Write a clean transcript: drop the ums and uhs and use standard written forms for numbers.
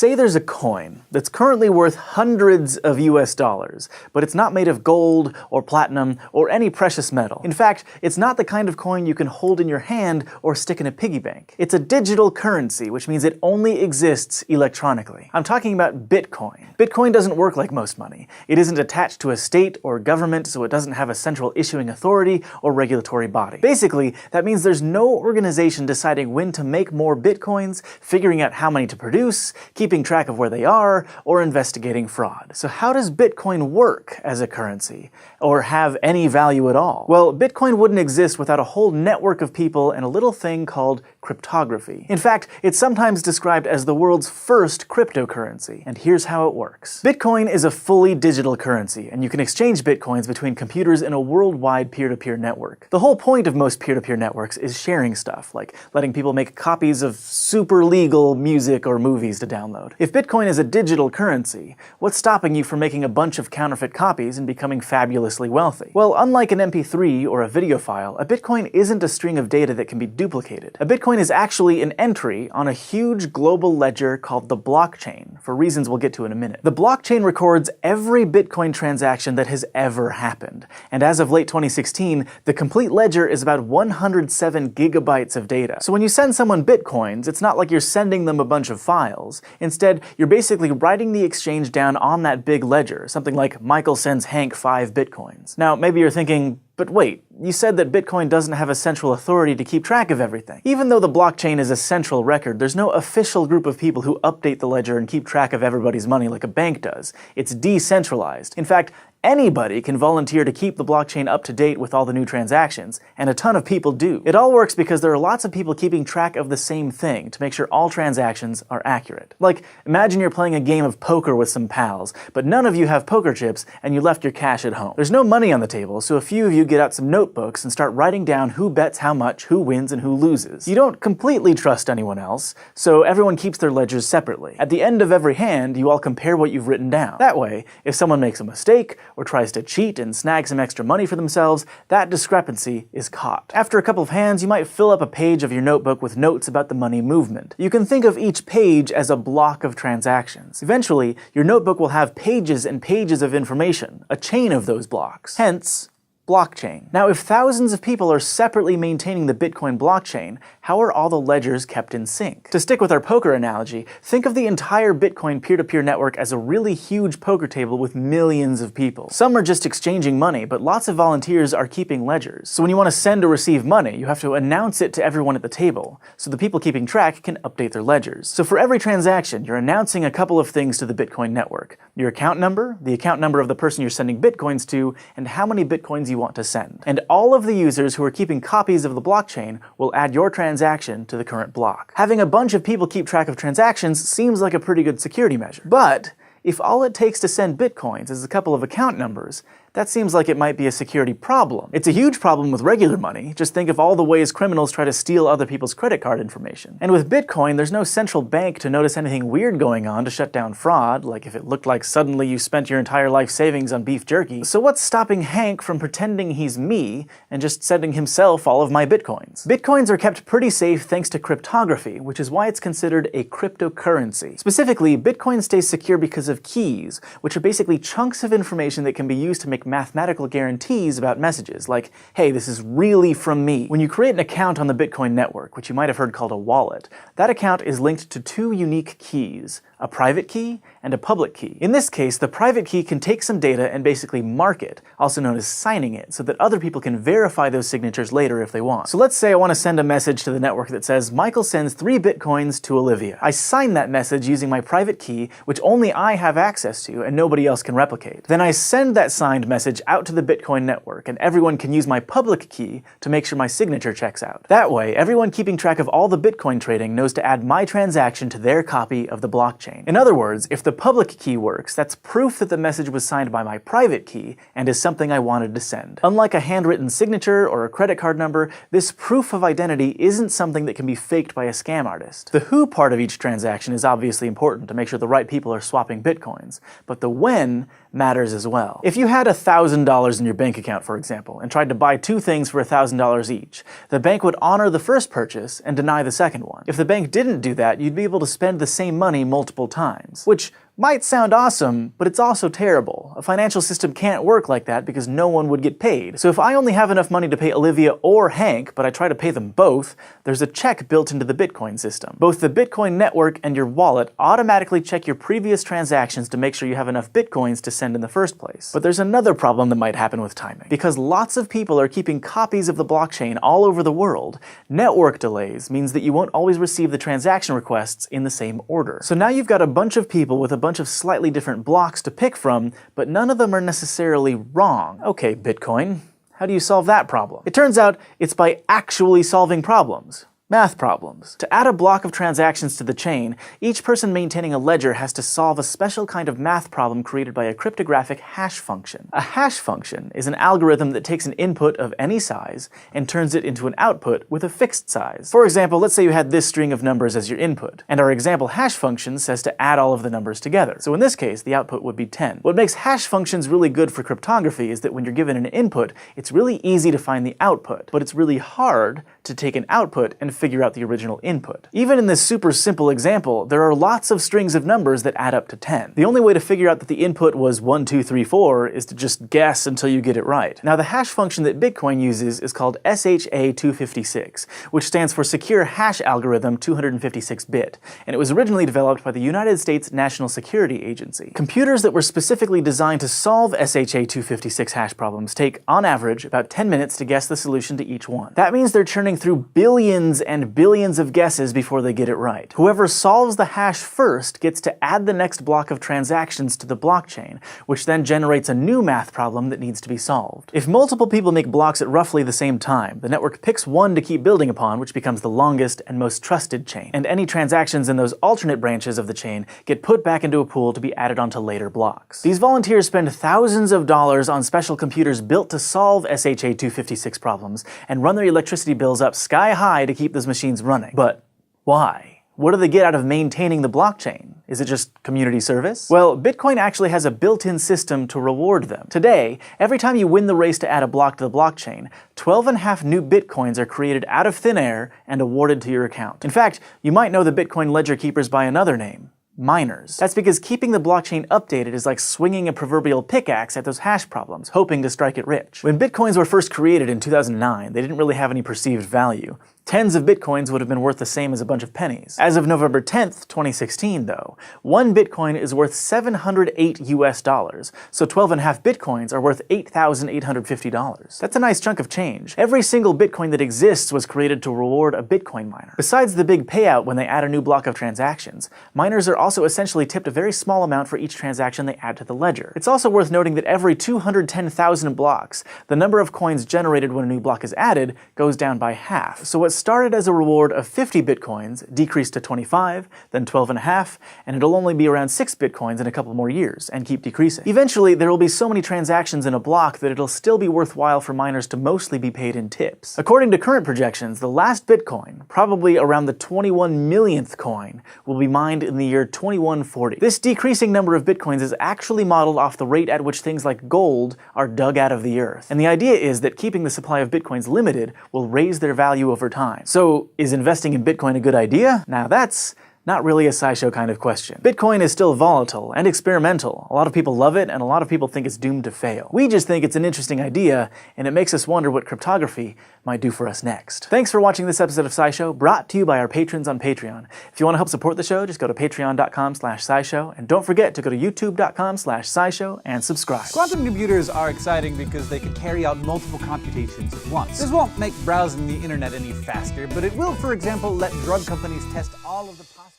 Say there's a coin that's currently worth hundreds of US dollars, but it's not made of gold or platinum or any precious metal. In fact, it's not the kind of coin you can hold in your hand or stick in a piggy bank. It's a digital currency, which means it only exists electronically. I'm talking about Bitcoin. Bitcoin doesn't work like most money. It isn't attached to a state or government, so it doesn't have a central issuing authority or regulatory body. Basically, that means there's no organization deciding when to make more Bitcoins, figuring out how many to produce, keeping track of where they are, or investigating fraud. So how does Bitcoin work as a currency? Or have any value at all? Well, Bitcoin wouldn't exist without a whole network of people and a little thing called cryptography. In fact, it's sometimes described as the world's first cryptocurrency, and here's how it works. Bitcoin is a fully digital currency, and you can exchange Bitcoins between computers in a worldwide peer-to-peer network. The whole point of most peer-to-peer networks is sharing stuff, like letting people make copies of super legal music or movies to download. If Bitcoin is a digital currency, what's stopping you from making a bunch of counterfeit copies and becoming fabulously wealthy? Well, unlike an MP3 or a video file, a Bitcoin isn't a string of data that can be duplicated. A Bitcoin is actually an entry on a huge global ledger called the blockchain, for reasons we'll get to in a minute. The blockchain records every Bitcoin transaction that has ever happened, and as of late 2016, the complete ledger is about 107 gigabytes of data. So when you send someone Bitcoins, it's not like you're sending them a bunch of files. Instead, you're basically writing the exchange down on that big ledger, something like Michael sends Hank 5 Bitcoins. Now, maybe you're thinking, but wait, you said that Bitcoin doesn't have a central authority to keep track of everything. Even though the blockchain is a central record, there's no official group of people who update the ledger and keep track of everybody's money like a bank does. It's decentralized. In fact, anybody can volunteer to keep the blockchain up to date with all the new transactions, and a ton of people do. It all works because there are lots of people keeping track of the same thing to make sure all transactions are accurate. Like, imagine you're playing a game of poker with some pals, but none of you have poker chips and you left your cash at home. There's no money on the table, so a few of you get out some notebooks and start writing down who bets how much, who wins, and who loses. You don't completely trust anyone else, so everyone keeps their ledgers separately. At the end of every hand, you all compare what you've written down. That way, if someone makes a mistake, or tries to cheat and snag some extra money for themselves, that discrepancy is caught. After a couple of hands, you might fill up a page of your notebook with notes about the money movement. You can think of each page as a block of transactions. Eventually, your notebook will have pages and pages of information, a chain of those blocks. Hence, blockchain. Now, if thousands of people are separately maintaining the Bitcoin blockchain, how are all the ledgers kept in sync? To stick with our poker analogy, think of the entire Bitcoin peer-to-peer network as a really huge poker table with millions of people. Some are just exchanging money, but lots of volunteers are keeping ledgers. So when you want to send or receive money, you have to announce it to everyone at the table, so the people keeping track can update their ledgers. So for every transaction, you're announcing a couple of things to the Bitcoin network: your account number, the account number of the person you're sending Bitcoins to, and how many Bitcoins you want to send. And all of the users who are keeping copies of the blockchain will add your transaction to the current block. Having a bunch of people keep track of transactions seems like a pretty good security measure. But if all it takes to send Bitcoins is a couple of account numbers, that seems like it might be a security problem. It's a huge problem with regular money. Just think of all the ways criminals try to steal other people's credit card information. And with Bitcoin, there's no central bank to notice anything weird going on to shut down fraud, like if it looked like suddenly you spent your entire life savings on beef jerky. So what's stopping Hank from pretending he's me and just sending himself all of my Bitcoins? Bitcoins are kept pretty safe thanks to cryptography, which is why it's considered a cryptocurrency. Specifically, Bitcoin stays secure because of keys, which are basically chunks of information that can be used to make mathematical guarantees about messages, like, hey, this is really from me. When you create an account on the Bitcoin network, which you might have heard called a wallet, that account is linked to two unique keys: a private key and a public key. In this case, the private key can take some data and basically mark it, also known as signing it, so that other people can verify those signatures later if they want. So let's say I want to send a message to the network that says, Michael sends 3 Bitcoins to Olivia. I sign that message using my private key, which only I have access to and nobody else can replicate. Then I send that signed message out to the Bitcoin network, and everyone can use my public key to make sure my signature checks out. That way, everyone keeping track of all the Bitcoin trading knows to add my transaction to their copy of the blockchain. In other words, if the public key works, that's proof that the message was signed by my private key and is something I wanted to send. Unlike a handwritten signature or a credit card number, this proof of identity isn't something that can be faked by a scam artist. The who part of each transaction is obviously important to make sure the right people are swapping Bitcoins, but the when matters as well. If you had $1,000 in your bank account, for example, and tried to buy two things for $1,000 each, the bank would honor the first purchase and deny the second one. If the bank didn't do that, you'd be able to spend the same money multiple times, which might sound awesome, but it's also terrible. A financial system can't work like that because no one would get paid. So if I only have enough money to pay Olivia or Hank, but I try to pay them both, there's a check built into the Bitcoin system. Both the Bitcoin network and your wallet automatically check your previous transactions to make sure you have enough Bitcoins to send in the first place. But there's another problem that might happen with timing. Because lots of people are keeping copies of the blockchain all over the world, network delays means that you won't always receive the transaction requests in the same order. So now you've got a bunch of people with a bunch of slightly different blocks to pick from, but none of them are necessarily wrong. Okay, Bitcoin, how do you solve that problem? It turns out it's by actually solving problems. Math problems. To add a block of transactions to the chain, each person maintaining a ledger has to solve a special kind of math problem created by a cryptographic hash function. A hash function is an algorithm that takes an input of any size and turns it into an output with a fixed size. For example, let's say you had this string of numbers as your input, and our example hash function says to add all of the numbers together. So in this case, the output would be 10. What makes hash functions really good for cryptography is that when you're given an input, it's really easy to find the output, but it's really hard to take an output and figure out the original input. Even in this super simple example, there are lots of strings of numbers that add up to 10. The only way to figure out that the input was 1, 2, 3, 4 is to just guess until you get it right. Now the hash function that Bitcoin uses is called SHA-256, which stands for Secure Hash Algorithm 256-bit, and it was originally developed by the United States National Security Agency. Computers that were specifically designed to solve SHA-256 hash problems take, on average, about 10 minutes to guess the solution to each one. That means they're churning through billions and billions of guesses before they get it right. Whoever solves the hash first gets to add the next block of transactions to the blockchain, which then generates a new math problem that needs to be solved. If multiple people make blocks at roughly the same time, the network picks one to keep building upon, which becomes the longest and most trusted chain, and any transactions in those alternate branches of the chain get put back into a pool to be added onto later blocks. These volunteers spend thousands of dollars on special computers built to solve SHA-256 problems and run their electricity bills up sky high to keep those machines running. But why? What do they get out of maintaining the blockchain? Is it just community service? Well, Bitcoin actually has a built-in system to reward them. Today, every time you win the race to add a block to the blockchain, 12.5 new Bitcoins are created out of thin air and awarded to your account. In fact, you might know the Bitcoin ledger keepers by another name. Miners. That's because keeping the blockchain updated is like swinging a proverbial pickaxe at those hash problems, hoping to strike it rich. When Bitcoins were first created in 2009, they didn't really have any perceived value. Tens of Bitcoins would have been worth the same as a bunch of pennies. As of November 10th, 2016, though, one Bitcoin is worth $708 so 12.5 Bitcoins are worth $8,850. That's a nice chunk of change. Every single Bitcoin that exists was created to reward a Bitcoin miner. Besides the big payout when they add a new block of transactions, miners are also essentially tipped a very small amount for each transaction they add to the ledger. It's also worth noting that every 210,000 blocks, the number of coins generated when a new block is added goes down by half. So what started as a reward of 50 Bitcoins decreased to 25, then 12.5, and it'll only be around 6 Bitcoins in a couple more years, and keep decreasing. Eventually, there will be so many transactions in a block that it'll still be worthwhile for miners to mostly be paid in tips. According to current projections, the last Bitcoin, probably around the 21 millionth coin, will be mined in the year 2140. This decreasing number of Bitcoins is actually modeled off the rate at which things like gold are dug out of the earth. And the idea is that keeping the supply of Bitcoins limited will raise their value over time. So, is investing in Bitcoin a good idea? Now that's not really a SciShow kind of question. Bitcoin is still volatile and experimental. A lot of people love it, and a lot of people think it's doomed to fail. We just think it's an interesting idea, and it makes us wonder what cryptography might do for us next. Thanks for watching this episode of SciShow, brought to you by our patrons on Patreon. If you want to help support the show, just go to patreon.com/SciShow, and don't forget to go to youtube.com/SciShow and subscribe. Quantum computers are exciting because they can carry out multiple computations at once. This won't make browsing the internet any faster, but it will, for example, let drug companies test all of the possible